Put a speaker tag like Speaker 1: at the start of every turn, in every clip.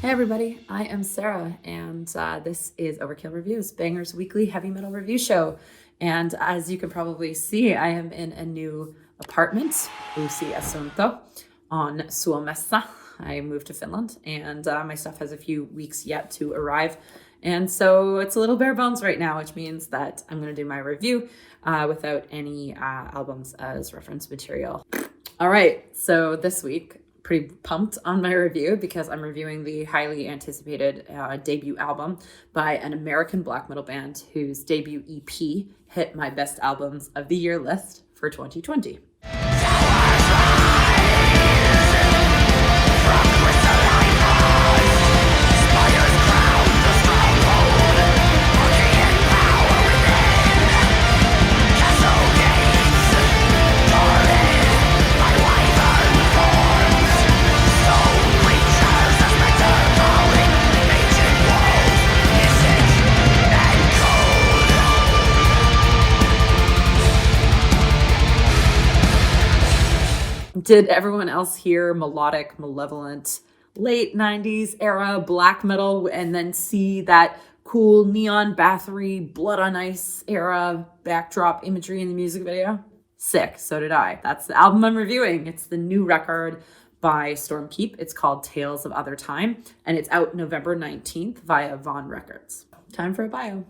Speaker 1: Hey everybody, I am Sarah, and this is Overkill Reviews, Banger's weekly heavy metal review show. And as you can probably see, I am in a new apartment, Uusi Asunto, on Suomessa. I moved to Finland, and my stuff has a few weeks yet to arrive. And so it's a little bare bones right now, which means that I'm going to do my review without any albums as reference material. All right, so this week, pretty pumped on my review because I'm reviewing the highly anticipated debut album by an American black metal band whose debut EP hit my best albums of the year list for 2020. Did everyone else hear melodic, malevolent, late 90s era black metal and then see that cool neon battery, blood on ice era backdrop imagery in the music video? Sick, so did I. That's the album I'm reviewing. It's the new record by Stormkeep. It's called Tales of Othertime, and it's out November 19th via Svart Records. Time for a bio.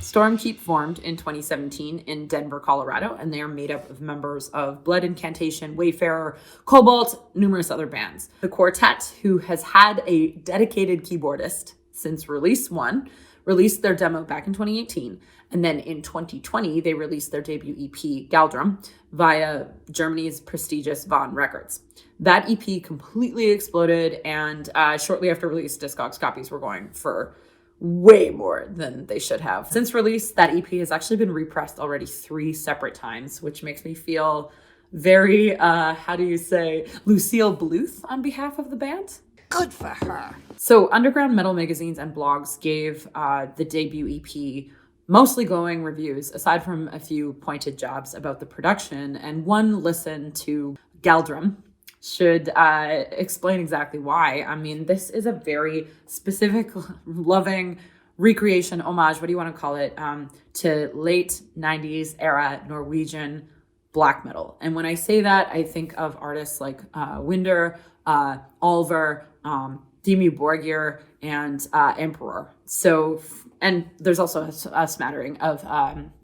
Speaker 1: Stormkeep formed in 2017 in Denver, Colorado, and they are made up of members of Blood Incantation, Wayfarer, Cobalt, numerous other bands. The quartet, who has had a dedicated keyboardist since release one, released their demo back in 2018, and then in 2020, they released their debut EP, Galdrum, via Germany's prestigious Svart Records. That EP completely exploded, and shortly after release, Discogs copies were going for way more than they should have. Since release, that EP has actually been repressed already 3 separate times, which makes me feel very, Lucille Bluth on behalf of the band. Good for her. So underground metal magazines and blogs gave the debut EP mostly glowing reviews, aside from a few pointed jabs about the production, and one listen to Galdrum should explain exactly why. I mean, this is a very specific, loving recreation, homage, what do you want to call it, to late 90s era Norwegian black metal. And when I say that, I think of artists like Winder, Olver, Dimmu Borgir, and Emperor. So, and there's also a smattering of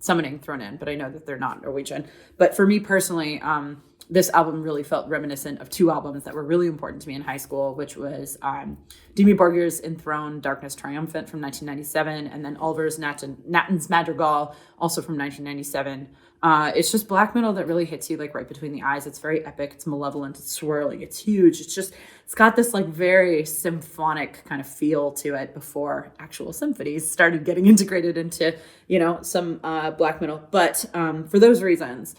Speaker 1: Summoning thrown in, but I know that they're not Norwegian. But for me personally, this album really felt reminiscent of 2 albums that were really important to me in high school, which was Dimmu Borgir's Enthroned Darkness Triumphant from 1997, and then Olver's Natten's Madrigal, also from 1997. It's just black metal that really hits you like right between the eyes. It's very epic. It's malevolent. It's swirling. It's huge. It's got this like very symphonic kind of feel to it before actual symphonies started getting integrated into, some black metal. But for those reasons,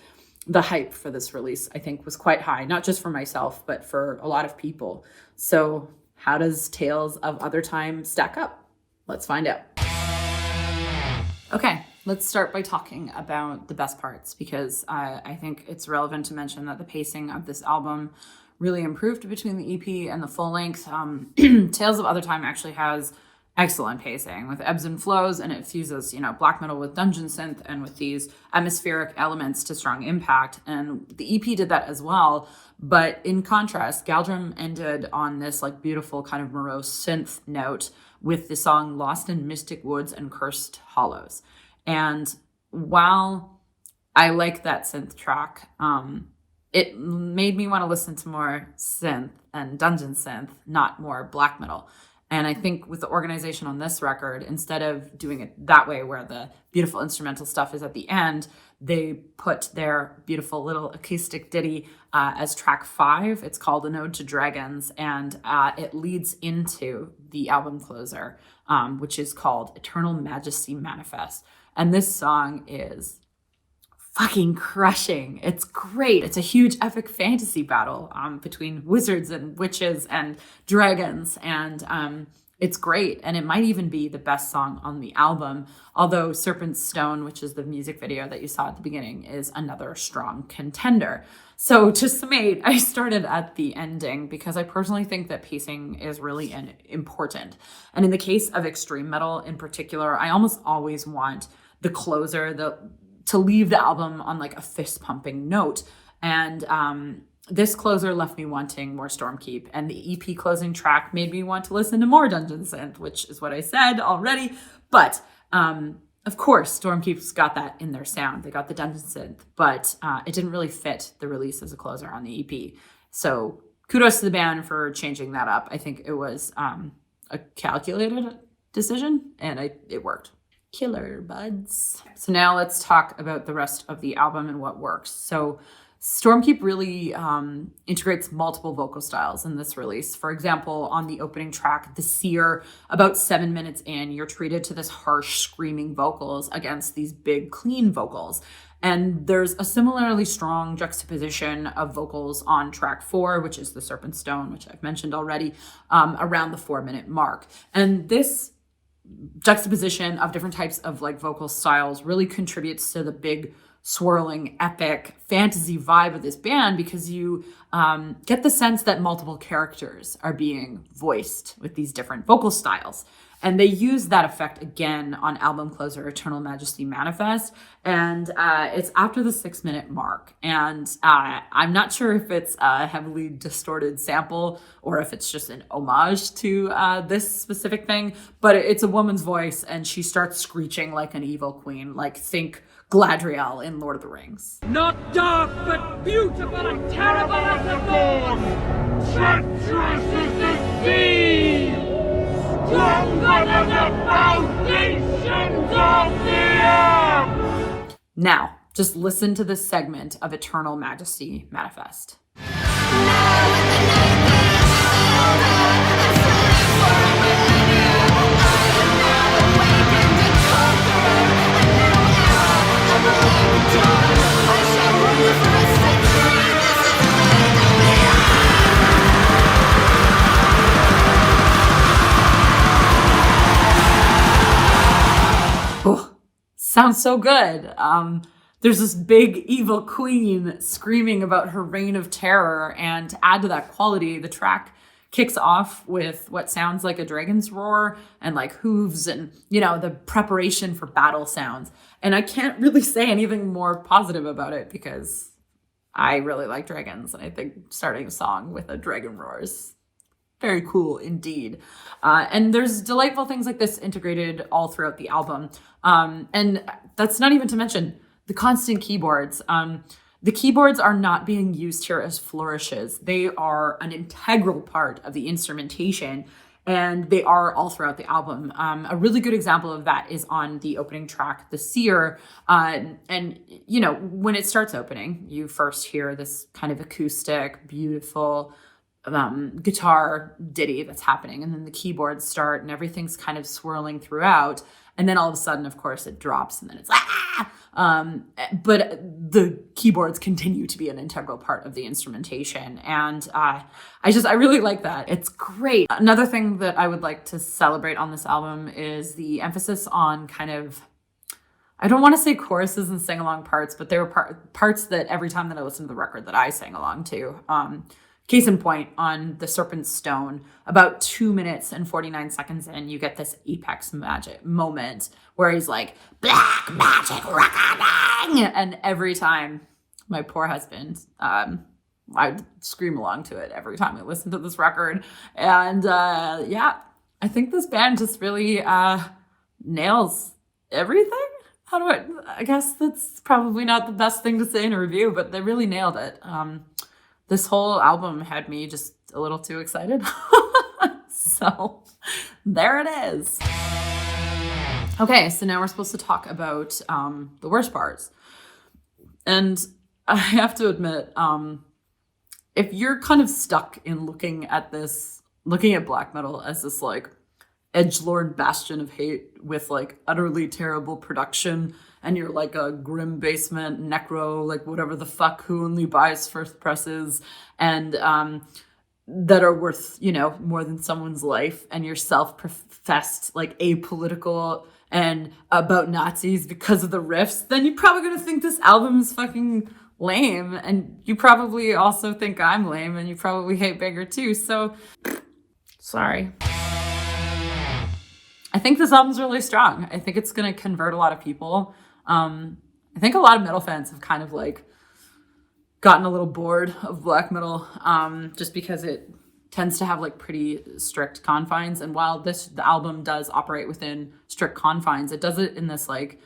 Speaker 1: the hype for this release, I think, was quite high, not just for myself, but for a lot of people. So how does Tales of Othertime stack up? Let's find out. Okay, let's start by talking about the best parts, because I think it's relevant to mention that the pacing of this album really improved between the EP and the full length. Tales of Othertime actually has excellent pacing with ebbs and flows, and it fuses, black metal with dungeon synth and with these atmospheric elements to strong impact. And the EP did that as well. But in contrast, Galdrum ended on this like beautiful kind of morose synth note with the song Lost in Mystic Woods and Cursed Hollows. And while I like that synth track, it made me want to listen to more synth and dungeon synth, not more black metal. And I think with the organization on this record, instead of doing it that way where the beautiful instrumental stuff is at the end, they put their beautiful little acoustic ditty as track 5. It's called An Ode to Dragons, and it leads into the album closer, which is called Eternal Majesty Manifest. And this song is fucking crushing. It's great. It's a huge epic fantasy battle between wizards and witches and dragons. And It's great, and it might even be the best song on the album, although Serpent's Stone, which is the music video that you saw at the beginning, is another strong contender. So to summate, I started at the ending because I personally think that pacing is really important. And in the case of extreme metal in particular, I almost always want the closer to leave the album on like a fist-pumping note. And this closer left me wanting more Stormkeep, and the EP closing track made me want to listen to more Dungeon Synth, which is what I said already. But of course, Stormkeep's got that in their sound. They got the Dungeon Synth, but it didn't really fit the release as a closer on the EP. So kudos to the band for changing that up. I think it was a calculated decision, and it worked. Killer buds. So now let's talk about the rest of the album and what works. So Stormkeep really integrates multiple vocal styles in this release. For example, on the opening track, The Seer, about 7 minutes in, you're treated to this harsh screaming vocals against these big clean vocals. And there's a similarly strong juxtaposition of vocals on track 4, which is The Serpent's Stone, which I've mentioned already, around the 4-minute mark. And this juxtaposition of different types of like vocal styles really contributes to the big swirling epic fantasy vibe of this band, because you get the sense that multiple characters are being voiced with these different vocal styles. And they use that effect again on album closer Eternal Majesty Manifest. And it's after the 6-minute mark. And I'm not sure if it's a heavily distorted sample or if it's just an homage to this specific thing. But it's a woman's voice, and she starts screeching like an evil queen. Like, think Gladriel in Lord of the Rings.
Speaker 2: Not dark, but beautiful and terrible as the dawn. Treacherous as the sea. Stronger than the foundations of the earth.
Speaker 1: Now, just listen to this segment of Eternal Majesty Manifest. Oh, sounds so good. There's this big evil queen screaming about her reign of terror, and to add to that quality, the track kicks off with what sounds like a dragon's roar and like hooves and, you know, the preparation for battle sounds. And I can't really say anything more positive about it because I really like dragons, and I think starting a song with a dragon roar is very cool indeed. And there's delightful things like this integrated all throughout the album. And that's not even to mention the constant keyboards. The keyboards are not being used here as flourishes. They are an integral part of the instrumentation, and they are all throughout the album. A really good example of that is on the opening track, The Seer. And, you know, when it starts opening, you first hear this kind of acoustic, beautiful guitar ditty that's happening, and then the keyboards start and everything's kind of swirling throughout, and then all of a sudden, of course, it drops, and then it's but the keyboards continue to be an integral part of the instrumentation, and I really like that. It's great. Another thing that I would like to celebrate on this album is the emphasis on kind of, I don't want to say choruses and sing-along parts, but there were parts that every time that I listened to the record that I sang along to. Case in point, on The Serpent's Stone, about 2 minutes and 49 seconds in, you get this apex magic moment where he's like, black magic reckoning! And every time, my poor husband, I scream along to it every time I listen to this record. And yeah, I think this band just really nails everything. I guess that's probably not the best thing to say in a review, but they really nailed it. This whole album had me just a little too excited. So there it is. Okay, so now we're supposed to talk about the worst parts. And I have to admit, if you're kind of stuck in looking at black metal as this like edgelord bastion of hate with like utterly terrible production, and you're like a grim basement necro, like whatever the fuck, who only buys first presses, and that are worth, you know, more than someone's life, and you're self-professed like apolitical and about Nazis because of the riffs, then you're probably gonna think this album is fucking lame, and you probably also think I'm lame, and you probably hate Banger too, so sorry. I think this album's really strong. I think it's gonna convert a lot of people. I think a lot of metal fans have kind of like gotten a little bored of black metal, just because it tends to have like pretty strict confines. And while the album does operate within strict confines, it does it in this like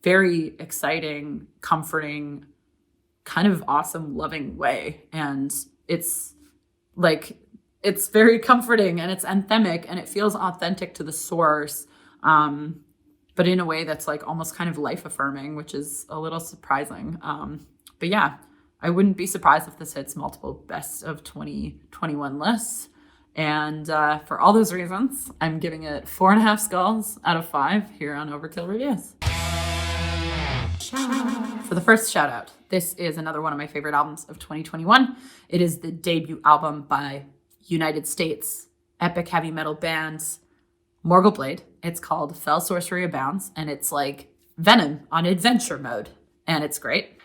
Speaker 1: very exciting, comforting, kind of awesome, loving way. And it's like, it's very comforting and it's anthemic and it feels authentic to the source, but in a way that's like almost kind of life affirming, which is a little surprising. But yeah, I wouldn't be surprised if this hits multiple best of 2021 lists. And for all those reasons, I'm giving it 4.5 skulls out of 5 here on Overkill Reviews. For the first shout out, this is another one of my favorite albums of 2021. It is the debut album by United States epic heavy metal band Morgul Blade. It's called Fell Sorcery Abounds, and it's like Venom on adventure mode, and it's great.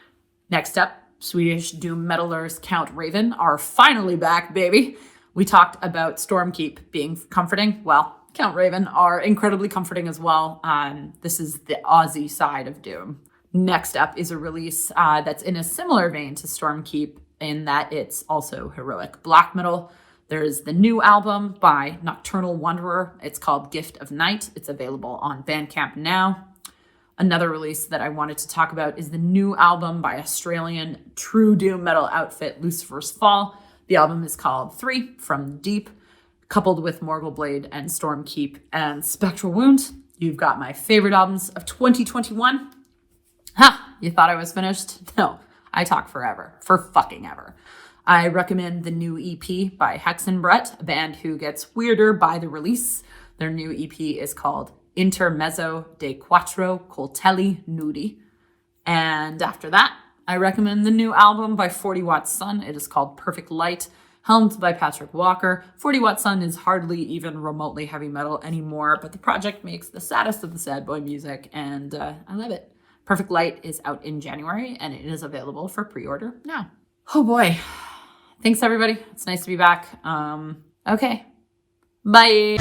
Speaker 1: Next up, Swedish doom metalers Count Raven are finally back, baby. We talked about Stormkeep being comforting. Well, Count Raven are incredibly comforting as well. This is the Aussie side of doom. Next up is a release that's in a similar vein to Stormkeep in that it's also heroic black metal. There's the new album by Nocturnal Wanderer. It's called Gift of Night. It's available on Bandcamp now. Another release that I wanted to talk about is the new album by Australian true doom metal outfit Lucifer's Fall. The album is called 3 from the Deep. Coupled with Morgul Blade and Stormkeep and Spectral Wound, you've got my favorite albums of 2021. Ha! You thought I was finished? No, I talk forever. For fucking ever. I recommend the new EP by Hexenbrett, a band who gets weirder by the release. Their new EP is called Intermezzo de Quattro, Coltelli, Nudi. And after that, I recommend the new album by 40 Watt Sun. It is called Perfect Light, helmed by Patrick Walker. 40 Watt Sun is hardly even remotely heavy metal anymore, but the project makes the saddest of the sad boy music, and I love it. Perfect Light is out in January, and it is available for pre-order now. Oh boy. Thanks, everybody. It's nice to be back. Okay. Bye.